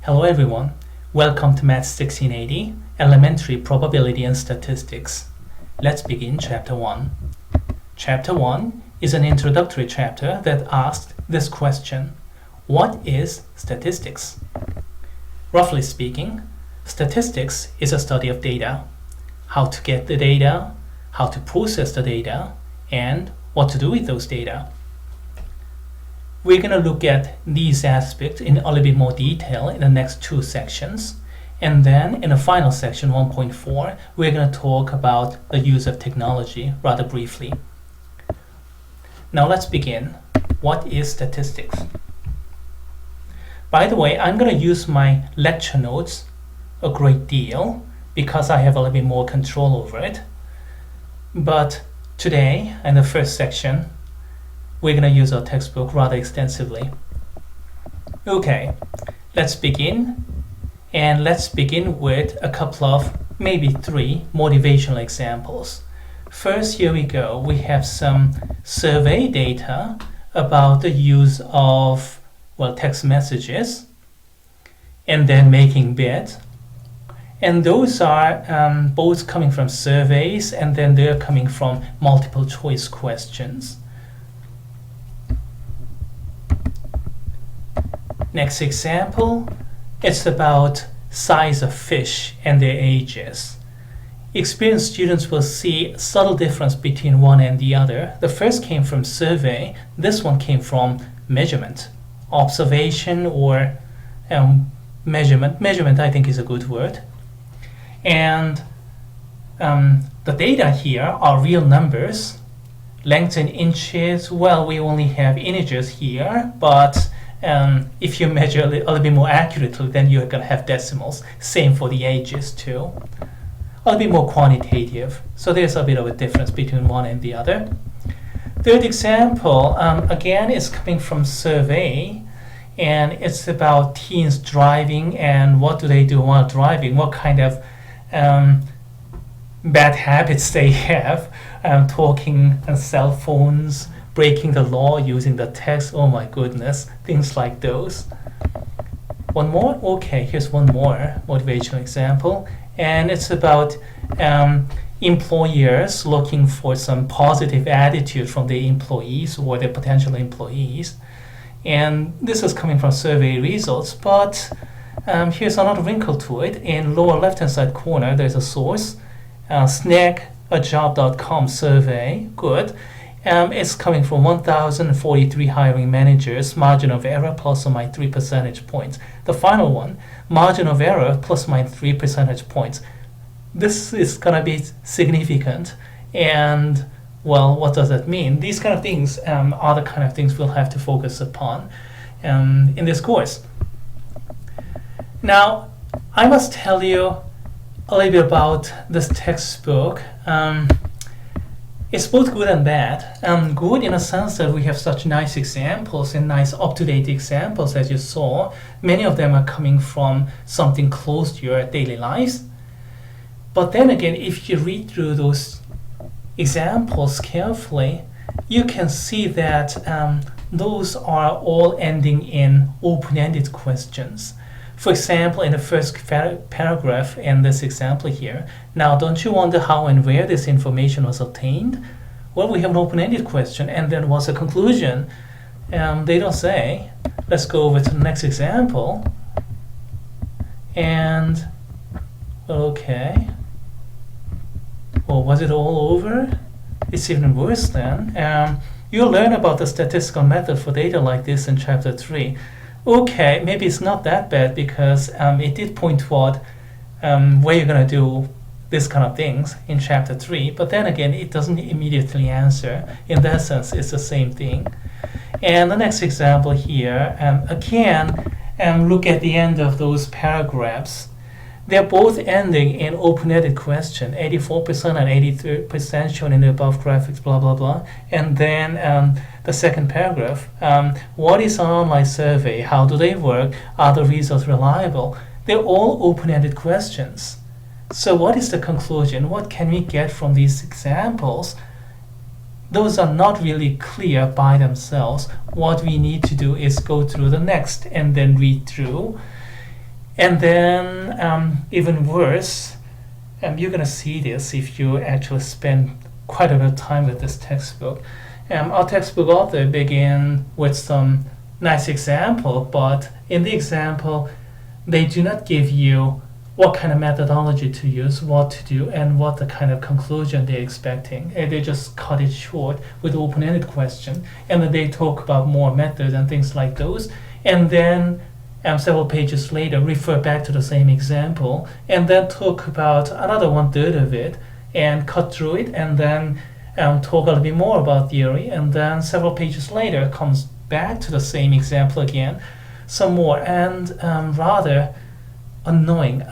Hello everyone, welcome to Math 1680, Elementary Probability and Statistics. Let's begin Chapter 1. Chapter 1 is an introductory chapter that asks this question: what is statistics? Roughly speaking, statistics is a study of data, how to get the data, how to process the data, and what to do with those data. We're going to look at these aspects in a little bit more detail in the next two sections. And then in the final section 1.4, we're going to talk about the use of technology rather briefly. Now let's begin. What is statistics? By the way, I'm going to use my lecture notes a great deal because I have a little bit more control over it. But today, in the first section, we're going to use our textbook rather extensively. Okay, let's begin. And let's begin with a couple of, maybe three, motivational examples. First, here we go. We have some survey data about the use of, text messages and then making bets. And those are both coming from surveys and then they're coming from multiple choice questions. Next example, it's about size of fish and their ages. Experienced students will see subtle difference between one and the other. The first came from survey, this one came from measurement. Observation or measurement. Measurement, I think, is a good word. And the data here are real numbers. Length in inches, we only have integers here, but if you measure a little bit more accurately, then you're going to have decimals. Same for the ages too. A little bit more quantitative. So there's a bit of a difference between one and the other. Third example, again, is coming from survey. And it's about teens driving and what do they do while driving. What kind of bad habits they have. Talking on cell phones, breaking the law, using the text, oh my goodness, things like those. One more? Okay, here's one more motivational example. And it's about employers looking for some positive attitude from their employees or their potential employees. And this is coming from survey results, but here's another wrinkle to it. In lower left-hand side corner, there's a source, snagajob.com survey, good. It's coming from 1,043 hiring managers, margin of error plus or minus 3 percentage points. The final one, margin of error plus or minus 3 percentage points. This is going to be significant. And, what does that mean? These kind of things are the kind of things we'll have to focus upon in this course. Now, I must tell you a little bit about this textbook. It's both good and bad. Good in a sense that we have such nice examples and nice up-to-date examples, as you saw. Many of them are coming from something close to your daily lives. But then again, if you read through those examples carefully, you can see that those are all ending in open-ended questions. For example, in the first paragraph in this example here, now don't you wonder how and where this information was obtained? Well, we have an open-ended question, and then what's the conclusion? They don't say. Let's go over to the next example. And, okay. Well, was it all over? It's even worse then. You'll learn about the statistical method for data like this in Chapter 3. Okay, maybe it's not that bad because it did point toward where you're going to do this kind of things in Chapter 3, but then again, it doesn't immediately answer. In that sense, it's the same thing. And the next example here, again, look at the end of those paragraphs. They're both ending in open-ended question, 84% and 83% shown in the above graphics, blah, blah, blah. And then the second paragraph, what is an online survey? How do they work? Are the results reliable? They're all open-ended questions. So what is the conclusion? What can we get from these examples? Those are not really clear by themselves. What we need to do is go through the next and then read through. And then even worse, you're going to see this if you actually spend quite a bit of time with this textbook. Our textbook author began with some nice example, but in the example, they do not give you what kind of methodology to use, what to do, and what the kind of conclusion they're expecting. And they just cut it short with open-ended question, and then they talk about more methods and things like those, and then several pages later refer back to the same example, and then talk about another 1/3 of it, and cut through it, and then talk a little bit more about theory, and then several pages later comes back to the same example again, some more, and rather annoying.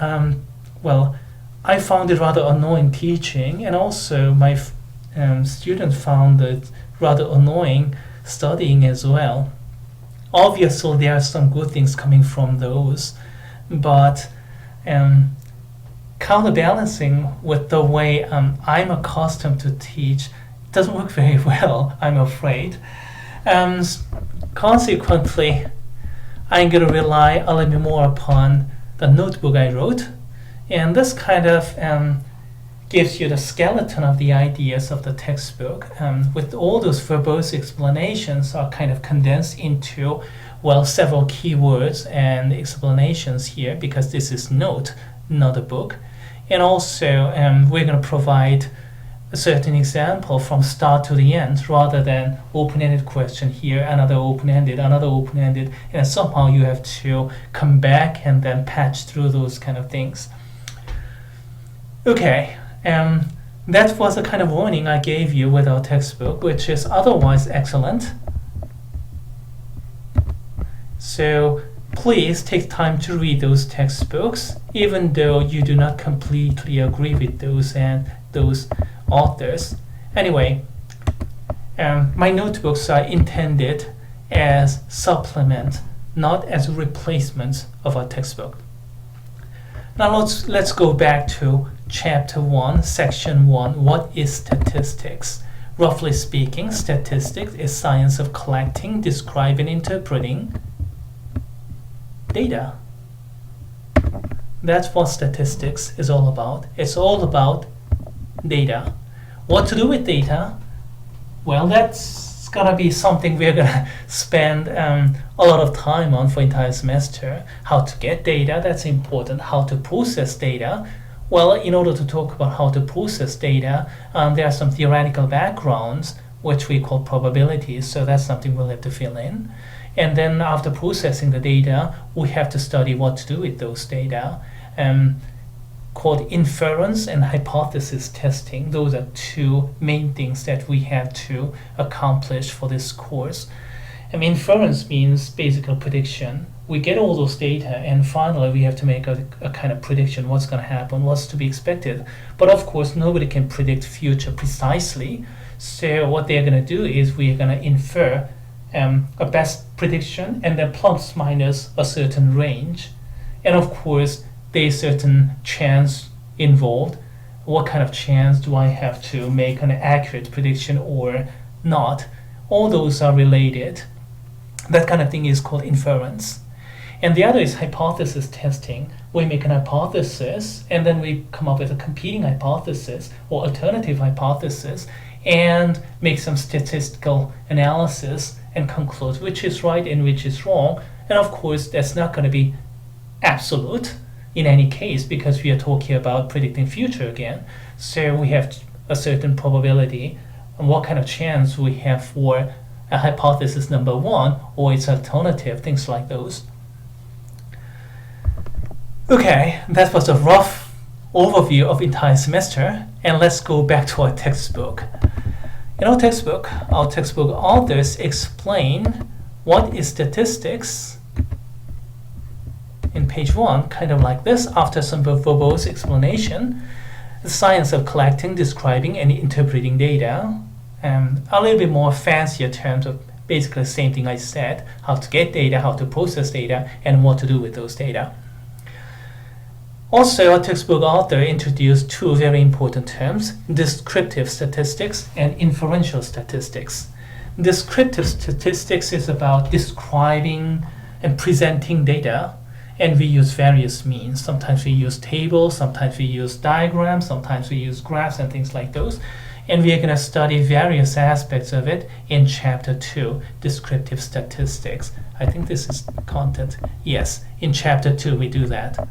Well, I found it rather annoying teaching, and also my students found it rather annoying studying as well. Obviously, there are some good things coming from those, but counterbalancing with the way I'm accustomed to teach doesn't work very well, I'm afraid. Consequently, I'm going to rely a little bit more upon the notebook I wrote, and this kind of gives you the skeleton of the ideas of the textbook, with all those verbose explanations are kind of condensed into, well, several keywords and explanations here, because this is note, not a book. And also we're going to provide a certain example from start to the end, rather than open-ended question here, another open-ended, and somehow you have to come back and then patch through those kind of things. Okay, that was the kind of warning I gave you with our textbook, which is otherwise excellent. So please take time to read those textbooks, even though you do not completely agree with those and those authors. Anyway, my notebooks are intended as supplement, not as replacements of our textbook. Now let's go back to Chapter 1, Section 1, what is statistics? Roughly speaking, statistics is science of collecting, describing, interpreting data. That's what statistics is all about. It's all about data. What to do with data? Well, that's gonna be something we're gonna spend a lot of time on for entire semester. How to get data, that's important. How to process data. Well, in order to talk about how to process data, there are some theoretical backgrounds which we call probabilities, so that's something we'll have to fill in. And then after processing the data, we have to study what to do with those data, called inference and hypothesis testing. Those are two main things that we have to accomplish for this course. Inference means basically prediction. We get all those data, and finally we have to make a kind of prediction, what's going to happen, what's to be expected. But of course, nobody can predict future precisely. So what they're going to do is we're going to infer a best prediction, and then plus minus a certain range. And of course, there's certain chance involved. What kind of chance do I have to make an accurate prediction or not? All those are related. That kind of thing is called inference. And the other is hypothesis testing. We make an hypothesis, and then we come up with a competing hypothesis or alternative hypothesis, and make some statistical analysis and conclude which is right and which is wrong. And of course, that's not going to be absolute in any case, because we are talking about predicting future again. So we have a certain probability and what kind of chance we have for a hypothesis number one or its alternative, things like those. Okay, that was a rough overview of entire semester, and let's go back to our textbook. In our textbook authors explain what is statistics in page 1, kind of like this, after some verbose explanation. The science of collecting, describing, and interpreting data. A little bit more fancier terms of basically the same thing I said, how to get data, how to process data, and what to do with those data. Also, our textbook author introduced two very important terms, descriptive statistics and inferential statistics. Descriptive statistics is about describing and presenting data, and we use various means. Sometimes we use tables, sometimes we use diagrams, sometimes we use graphs and things like those. And we are going to study various aspects of it in Chapter 2, Descriptive Statistics. I think this is content. Yes, in Chapter 2 we do that.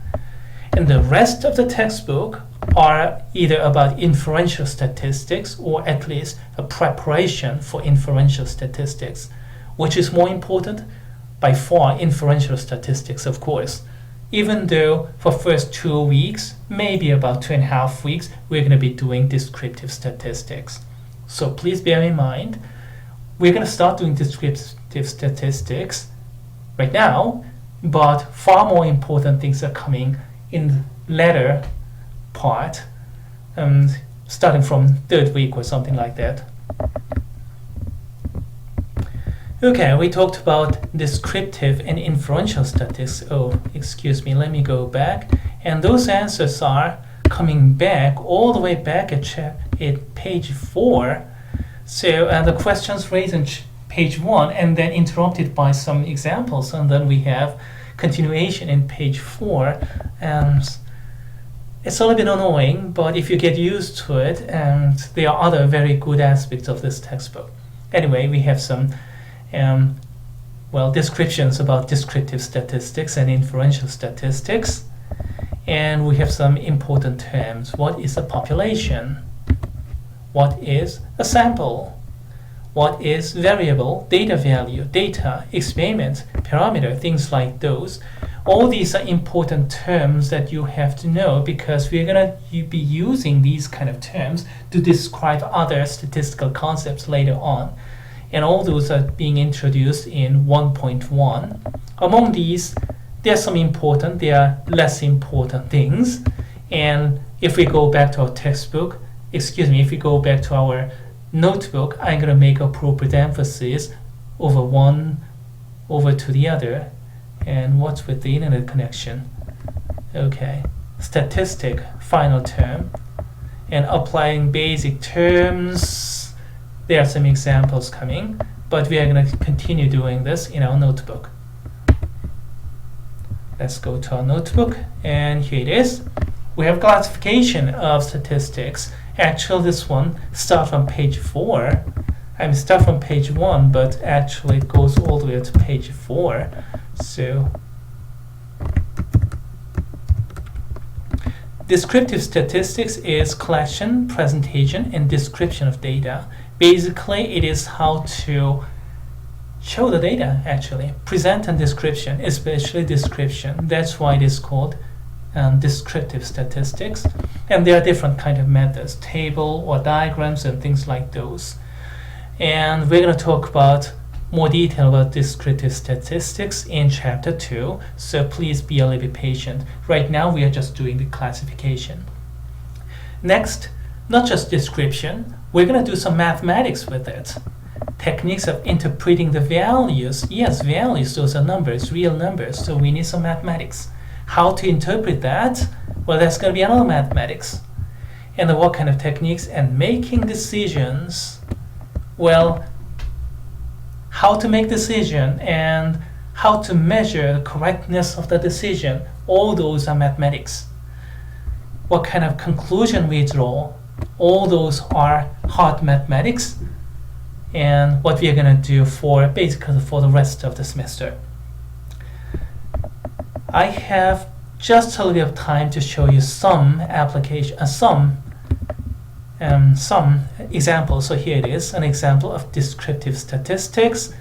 And the rest of the textbook are either about inferential statistics or at least a preparation for inferential statistics. Which is more important? By far, inferential statistics, of course. Even though for first 2 weeks, maybe about 2.5 weeks, we're going to be doing descriptive statistics. So please bear in mind, we're going to start doing descriptive statistics right now, but far more important things are coming in the latter part, starting from 3rd week or something like that. Okay, we talked about descriptive and inferential statistics. Oh, excuse me, let me go back. And those answers are coming back all the way back at page 4. So the questions raised in page 1 and then interrupted by some examples, and then we have continuation in page 4. And it's a little bit annoying, but if you get used to it, and there are other very good aspects of this textbook. Anyway, we have some descriptions about descriptive statistics and inferential statistics, and we have some important terms. What is a population? What is a sample? What is variable, data value, data, experiment, parameter, things like those. All these are important terms that you have to know, because we're going to be using these kind of terms to describe other statistical concepts later on. And all those are being introduced in 1.1. Among these, there are some important, there are less important things. And if we go back to our textbook, if we go back to our notebook, I'm going to make appropriate emphasis over one over to the other. And what's with the internet connection? Okay, statistic, final term, and applying basic terms. There are some examples coming, but we are going to continue doing this in our notebook. Let's go to our notebook, and here it is. We have classification of statistics. Actually, this one starts from page 4. I mean, start from page 1, but actually it goes all the way to page 4. So, descriptive statistics is collection, presentation, and description of data. Basically, it is how to show the data, actually. Present and description, especially description. That's why it is called descriptive statistics. And there are different kind of methods, table or diagrams and things like those. And we're going to talk about more detail about descriptive statistics in Chapter 2, so please be a little bit patient. Right now, we are just doing the classification. Next, not just description, we're going to do some mathematics with it. Techniques of interpreting the values. Yes, values, those are numbers, real numbers, so we need some mathematics. How to interpret that? Well, that's going to be another mathematics. And what kind of techniques? And making decisions. Well, how to make decision and how to measure the correctness of the decision. All those are mathematics. What kind of conclusion we draw. All those are hard mathematics. And what we are going to do basically for the rest of the semester. I have just a little bit of time to show you some application, some examples. So here it is, an example of descriptive statistics.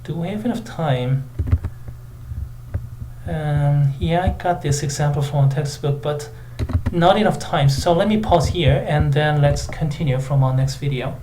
Do we have enough time? Yeah, I got this example from a textbook, but not enough time. So let me pause here and then let's continue from our next video.